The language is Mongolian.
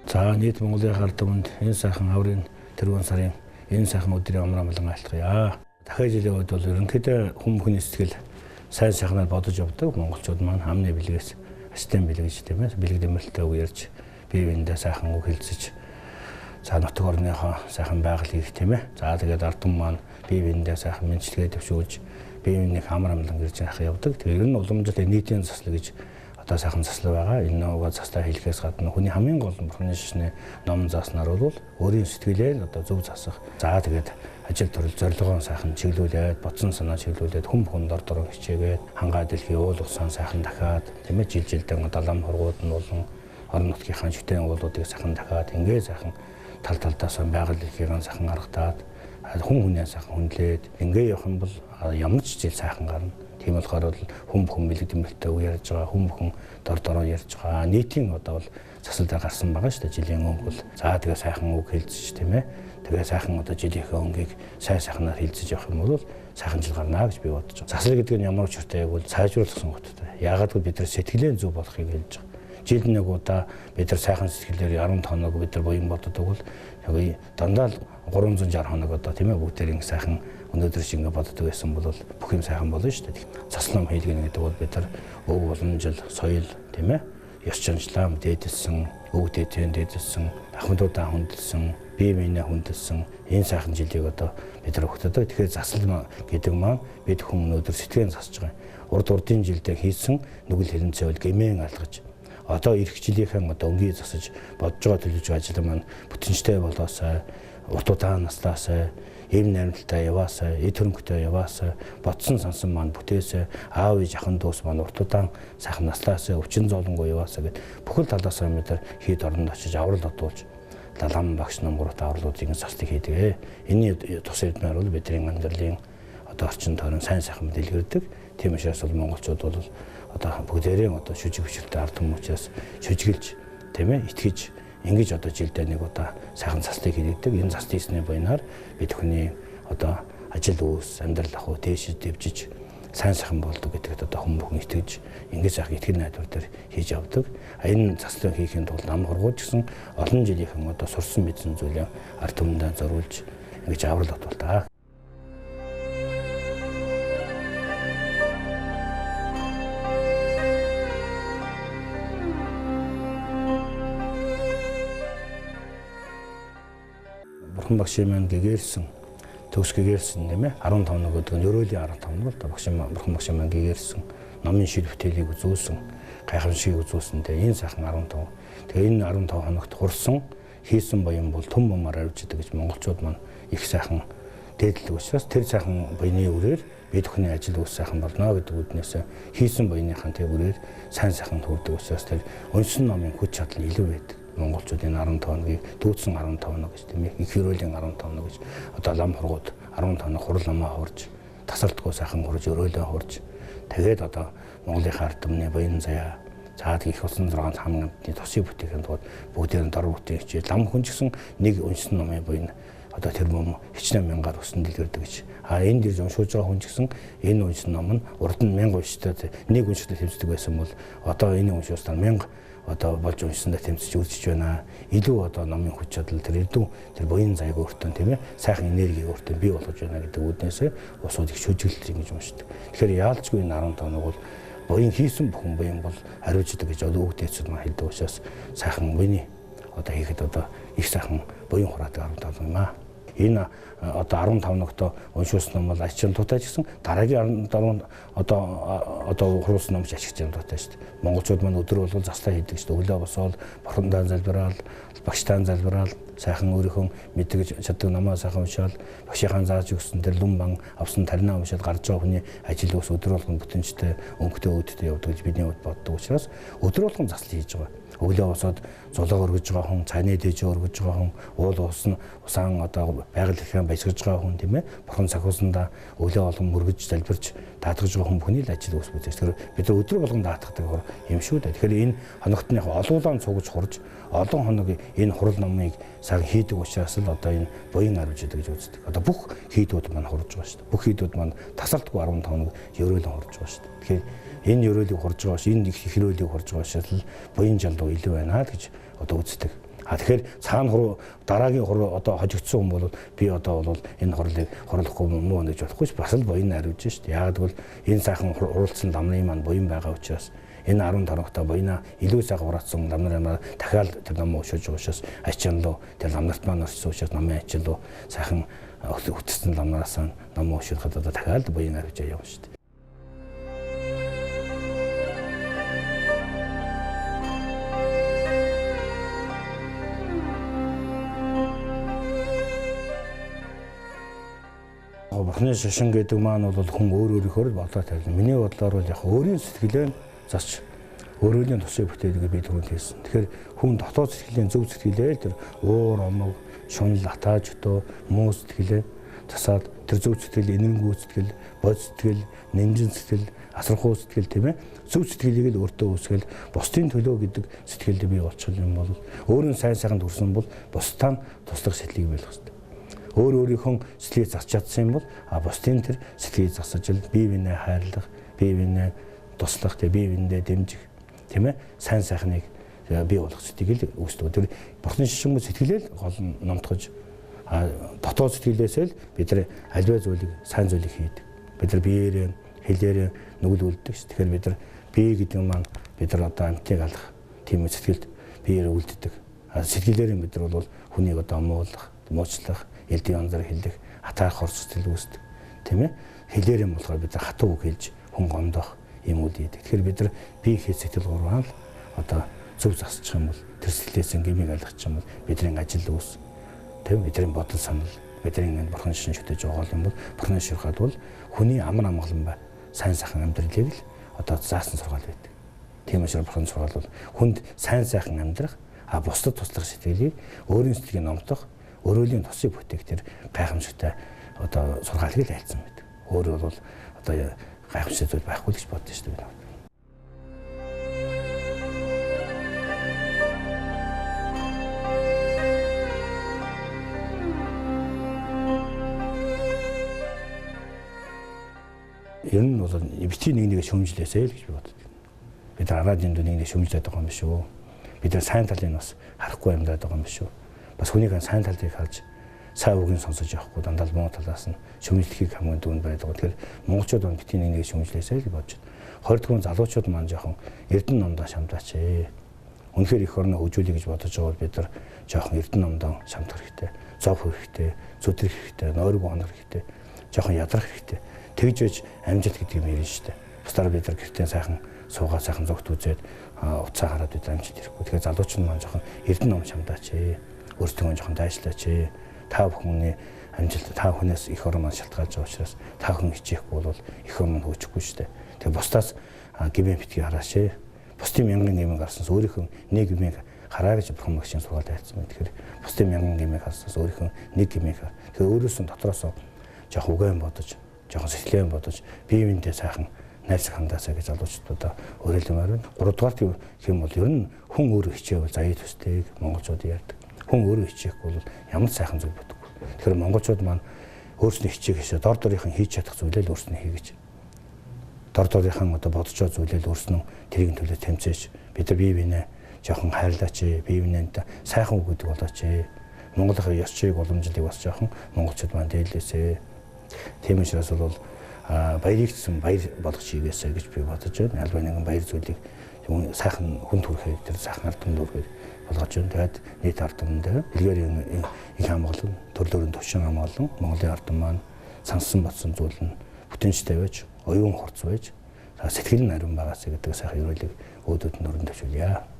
За нийт Монголын ард түмэнд энэ сайхан аврын тэргуун сарын энэ сайхан өдрийн амраа амлан айлтгая. Дахиад жилийн үед бол ерөнхийдөө хүмүүний сэтгэл сайн сайхнаар бодож явдаг монголчууд маань амны бэлгээс систем бэлгэж тийм ээ бэлэг дэмэлтээ үерж бие биендээ сайхан үг хэлцэж за нутаг орныхоо сайхан байгалыг тийм ээ за тэгээд ард түмэн маань бие биендээ сайхан мэдлэгээ төвшүүлж бие биенийг амар амлан гэрж явдаг. Тэгээд ер нь уламжлалт нийтийн заслаг гэж одоо сайхан заслаг байгаа. Энэ нөгөө заслаа хэлэхээс гадна хүний хамгийн гол нь бурхны шишний ном зааснаар бол өөрийн сэтгэлээр одоо зөв засах. За тэгээд ажил төрөл зорилгоо сайхан чиглүүлээд, бодсон санаа чиглүүлээд, хүн бүхэнд дор дороо хичээгээд, хангаа дэлхийн уул усан сайхан дахиад, тийм ээ жилдэн далам хоргууд нь болон орон нутгийнхаа шүтэн уулуудыг сайхан дахиад ингээ сайхан тал талдаас байгаль сайхан аргатаад, хүн хүнээ сайхан хүндлээд ингээ явах юм бол ямар ч жил сайхан гарна. Тийм болохоор бол хүн бүхэн бэлэг дэмэлтээ ярьж байгаа, хүн бүхэн дор дороо ярьж байгаа. Нийтийн одоо бол засалдаа гарсан байгаа шүү дээ жилийн өмнө бол. За тэгээ сайхан үг хэлцэж тийм ээ. Тэгээ сайхан одоо жилийнхээ өнгийг сайхнаар хэлцэж явах юм бол сайхан жил гарнаа гэж би бодож байгаа. Засал гэдэг нь ямар учиртай яг бол сайжруулсан готтой. Яагаад гэвэл бид нар сэтгэлийн зөв болохыг хэлж байгаа. Жилд нэг удаа бид нар сайхан сэтгэлээр 15 хоног бид нар буян боддог бол яг дандаа 360 хоног одоо тийм ээ бүгдээр ингэ сайхан өнөөдөр шиг ингэ боддог байсан бол бүх юм сайхан болно шүү дээ. Заслам хийлгэнэ гэдэг бол бид нар өв боломжил соёл тийм ээ ёс заншлаа дээдэлсэн, өв дээдэн дээдэлсэн, ахмадуудаа хүндэлсэн, бие биенээ хүндэлсэн энэ сайхан жилийг одоо бид нар өгдөг. Тэгэхээр заслам гэдэг маань бид хүн өнөөдөр сэтгэлээ засаж байгаа. Урд урдын жилдээ хийсэн нүгэл хэрэнцээ бол гэмээн алгаж одоо ирэх жилийнхэн одоо өнгийг засаж бодж байгаа төлөвлөж ажил маань бүтэнчтэй болоосай, урт удаан наслаасай, эм найрамдалтай яваасай, эд хөрөнгөтэй яваасай, бодсон сансан маань бүтээсэй, аав ээж ахын дүүс маань урт удаан сайхан наслаасай, өвчин зовлонгоо яваасай гэд бүхэл талаас нь бид нар хэд оронд очиж аврал одуулж далам багш номгоорт авралуудын застыг хийдэг. Энийн тус эдмээр бол бидний амьдралын одоо орчин тойрон сайн сайхан дэлгэрдэг. Тийм учраас бол монголчууд бол одоо бүгдээрээ одоо шүжиг хүчтэй ард түмэн учраас шүжгэлж тийм ээ итгэж ингэж одоо жилдээ нэг удаа сайхан застыг хийдэг. Энэ застын эсний буйнаар бид хүний одоо ажил үйлс амьдрал ахуй дээшиж дэвжиж сайн сайхан болдог гэдэгт одоо хүн бүхэн итгэж ингэж яг итгэл найдвар дээр хийж явдаг. Энэ заслыг хийхин тулд ам хоргууч гэсэн олон жилийнхэн одоо сурсан мэдсэн зүйлээ ард түмэндээ зориулж ингэж аврал отвол. Бурхан багшийн маань гэгэрсэн төгс гэгэрсэн тийм ээ 15 нэг гэдэг нь өрөөлийн 15 бол бурхан багшийн маань гэгэрсэн номын шил бүтээлийг үзүүлсэн гайхамшигыг үзүүлсэнтэй энэ сайхан 15. Тэгээ энэ 15 хоногт хурсан хийсэн буян бол төм бомоор авч идэг гэж монголчууд маань их сайхан дээдлэг учраас тэр сайхан буйны үрээр бид бүхний ажил үс сайхан болно гэдэг үднээс хийсэн буйныхаа тэр үрээр сайн сайхан төрдөг учраас тэр уншсан номын хүч чадал илүү байдаг. Монголчуудын 15 хоногийг дүүцэн 15 хоног гэж тийм ээ их хөрөөлийн 15 хоног гэж одоо лам хоргууд 15 хоног хурал амаа хурж тасардгүй сайхан хурж өрөөлөө хурж тэгээд одоо Монголынхаа ард түмний буян заяа цаад их болсон 6 хамгийн тосыг бүтээхэд бүгдээр нь дор бүтээх хичээл лам хүн ч гэсэн нэг уншсан номын буян одоо тэр мөн хичнээн мянгаар усан дэлгэрдэг гэж. Энэ дэрж уншуулж байгаа хүн ч гэсэн энэ уншсан ном нь урд нь 1000 унштай нэг унштай тэмцдэг байсан бол одоо энэ уншуулсаар 1000 одоо болж уншсандаа тэмцэж үржиж байна. Илүү одоо номын хүч чадал тэр буян зайг өөртөө тийм ээ сайхан энерги өөртөө бий болгож байна гэдэг үднээс усууд их шүжгэлт ингэж уншдаг. Тэгэхээр яалчгүй энэ 15 хоног бол буян хийсэн бүхэн буян бол хариуцдаг гэж одоо өгдөөцөд маань хэлдэг учраас сайхан буйны одоо хийхэд одоо их сайхан буян хураадаг 15 юм аа. Энэ одоо 15 ногтоо уншуулсан ном бол ачаал туутай гэсэн дараагийн 17 одоо хуруулсан ном ч ашигч юм туутай шүү дээ. Монголчууд маань өдөр болгол заслаа хийдэг шүү дээ. Өглөө босоод бурхандаа залбираал, багштаа залбираал, сайхан өөрийнхөө мэдгэж чаддаг намаа сайхан уншаал, багшийнхаа зааж өгсөн тэр лум бан авсан таринаа уншаад гарч байгаа хүний ажил ус өдөр болгон бүтэнчтэй өнгөтэй өвдөлтөд явдаг гэж бидний боддог учраас өдөр болгон засал хийж байгаа. Өглөө босоод зулаа өргөж байгаа хүн, цааны дэж өргөж байгаа хүн, уул усаан одоо байгаль эрхээ баясгаж байгаа хүн тийм ээ. Бурхан цахиусандаа өглөө болгон мөргөж залбирч даатгаж байгаа хүн бүхний л ажил үүсгэж. Тэгэхээр бид өдөр болгон даатгадаг юм шүү дээ. Тэгэхээр энэ хоногт нь яг олуулаан цугж хурж олон хоног энэ хурал номыг цаг хийдэг учраас л одоо энэ буян ариуж идэг гэж үздэг. Одоо бүх хийдүүд маань хурж байгаа шүү дээ. Бүх хийдүүд маань тасалтгүй 15 хоног ерөөлөн хурж байгаа шүү дээ. Тэгэхээр энэ ерөөлийг хурж байгаа ш, энэ их хэрөөлийг хурж байгаа шал буян жалдуу илүү байна гэж одоо үздэг. Тэгэхээр цаана дараагийн одоо хожигдсон хүн бол би одоо бол энэ хурлыг хурлахгүй муу гэж болохгүй ч бас л буян ариуж шүү дээ. Яг тэгвэл энэ сайхан уралдсан ламны маань буян байгаа учраас энэ 15 хоногтой буянаа илүү сайхан хураацсан лам нараа дахиад тэр ном уушиж байгаа учраас ачаалуу тэр ламнарт маань орсон учраас намын ачаалуу сайхан хөтсөн лам нараас ном уушихад одоо дахиад буян ариуж явна шүү дээ. Бурхны шашин гэдэг маань бол хүн өөрийнхөө бодлоо тавьсан. Миний бодлоор бол яг өөрийн сэтгэлээ засч өөрөөний тусыг бүтээдэг би түрүүнд хэлсэн. Тэгэхээр хүн дотоод сэтгэлийн зөв сэтгэлээ тэр уур омог, шунал, атааж өтөө, муу сэтгэлээ засаад тэр зөв сэтгэл, энэргүй сэтгэл, бод сэтгэл, нэмжин сэтгэл, асархуу сэтгэл тийм ээ. Зөв сэтгэлийг л өөртөө үүсгэл бусдын төлөө гэдэг сэтгэлд бий болчих юм бол өөрийн сайн сайханд хүрсэн бол бусдаа туслах сэтгэлийг биелэх хэрэгтэй. Өөрийнхөө сэтгэлийг засч чадсан юм бол бусдын тэр сэтгэлийг засаж л бие биенээ хайрлах, бие биенээ туслах, бие биендээ дэмжих тийм ээ сайн сайхныг бий болгох сэтгэл үүсдэг. Тэр бурхны шишингүй сэтгэлээ гол нь номтгож дотоод сэтгэлээсээ л бид нар аливаа зүйлийг сайн зүйлийг хийдэг. Бид нар биеэрээ хэлээрээ нүгэлүүлдэг ш. Тэгэхээр бид нар бие гэдэг маань бид нар одоо амьтыг алах тийм сэтгэлд биеэрээ үлддэг. Сэтгэлээрээ бид нар бол хүнийг одоо муулах, муучлах, элдийн янзаар хэлэх, атаах хор сэтгэл үүсдэг. Тийм ээ. Хэлээрээ болохоор бид нар хатуу үг хэлж хүн гомдох юм уу гэдэг. Тэгэхээр бид нар бие хээ сэтгэл гурван л одоо зөв засчих юм бол тэр сэтгэлээс гэмиг алгачих юм бол бидний ажил үүс. Тийм бидний бодол санал бидний энэ бурхан шишин шүтэж байгаа юм бол бурханы ширхад бол хүний амар амгалан бай сайн сайхан амьдралыг л одоо заасан сургаал байдаг. Тийм учраас бурхан сургаал бол хүнд сайн сайхан амьдрах бусдад туслах сэтгэлийг өөрийн сэтгэлийг номдох өөрөөлийн тусыг бүтээх тэр гайхамшигтай одоо сургаалыг л айлцсан байдаг. Өөрөө бол одоо гайхамшигтай зүйл байхгүй л гэж боддоо шүү дээ. Ер нь бол битгий нэг шөмжлээсэй л гэж би боддог. Бид араадын дүү нэг шөмжлээд байгаа юм биш үү? Бид сайн талыг бас харахгүй амьдраад байгаа юм биш үү? Бас хүнийг сайн талыг харж сайн үгийг сонсож явахгүй дандаа муу талаас нь шөмжлөхийг хамгийн дүүнд байдаг. Тэгэхээр монголчууд бол битгий нэг шөмжлээсэй л бодож байна. 20 дугаар залуучууд маань жоохон Эрдэнэ номдоо шамтаач. Үнэхээр их орноо хөгжүүлэх гэж бодож байгаа бол бид нар жоохон Эрдэнэ номдоо шамтах хэрэгтэй. Зов хэрэгтэй, зүтрэх хэрэгтэй, нойргүй хонох хэрэгтэй, жоохон ядрах хэрэгтэй. Тэгж байж амжилт гэдэг юм ярина шүү дээ. Бусдаар бид нар гэртээ сайхан суугаад сайхан зогт үзээд уцаа хараад бид амжилт ирэхгүй. Тэгэхээр залуучууд маань жоохон Эрдэнэ ном шамтаач. Өөртөө жоохон дайшлаач. Та бүхний амжилт та хүнээс их орон маань шалтгаалж байгаа учраас та хүн хичээхгүй бол их орон хөөчихгүй шүү дээ. Тэгээ бусдаас гимээ битгий хараач. Бусдын мянган гимээ гарснаас өөрийнхөө нэг гимээ хараа гэж бурхан магшийн сургаалт хайцсан байна. Тэгэхээр бусдын мянган гимээ гарснаас өөрийнхөө нэг гимээ хаа. Тэгэхээр өөрөөсөө дотроос жоохон угаан бодож жоохон сэтгэлэн бодож бие биендээ сайхан найрсаг хандаасаа гэж залуучуудаа уриалмаар байна. 3 дугаарт гэх юм бол ер нь хүн өөрөө хичээвэл заяа төстэйг монголчууд ярьдаг. Хүн өөрөө хичээхгүй бол ямар сайхан зүйл бодоггүй. Тэгэхээр монголчууд маань өөрснөө хичээгээсээ дор дорынхан хийж чадах зүйлээ л өөрснөө хийгэж. Дор дорынхан одоо бодож байгаа зүйлээ л өөрснөө тэрийг төлөө тэмцээж бид нар бие биенээ жоохон хайрлаач, бие биенээ сайхан үг гэдэг болооч. Монголын ёс чиг уламжлалыг бас жоохон монголчууд маань дээлээсээ. Тийм учраас бол баярыг гэсэн баяр болгож хийгээсэй гэж би бодож байна. Албан нэгэн баяр зүйлийг сайхан хүнд хүрэхийг тэр сайхан ард түмэнд өргөж болгож байна. Тэгээд нийт ард түмэнд илгээр их хамгаалал, төрлөөрийн төвшин хамгаалал, Монголын ард түмэн маань сансан бодсон зүйл нь бүтэнчтэй байж, оюун хурц байж, сэтгэл нь ариун байгаасаа гэдэг сайхан ерөөлийг өөдөөд нь өрн төвшүүлье.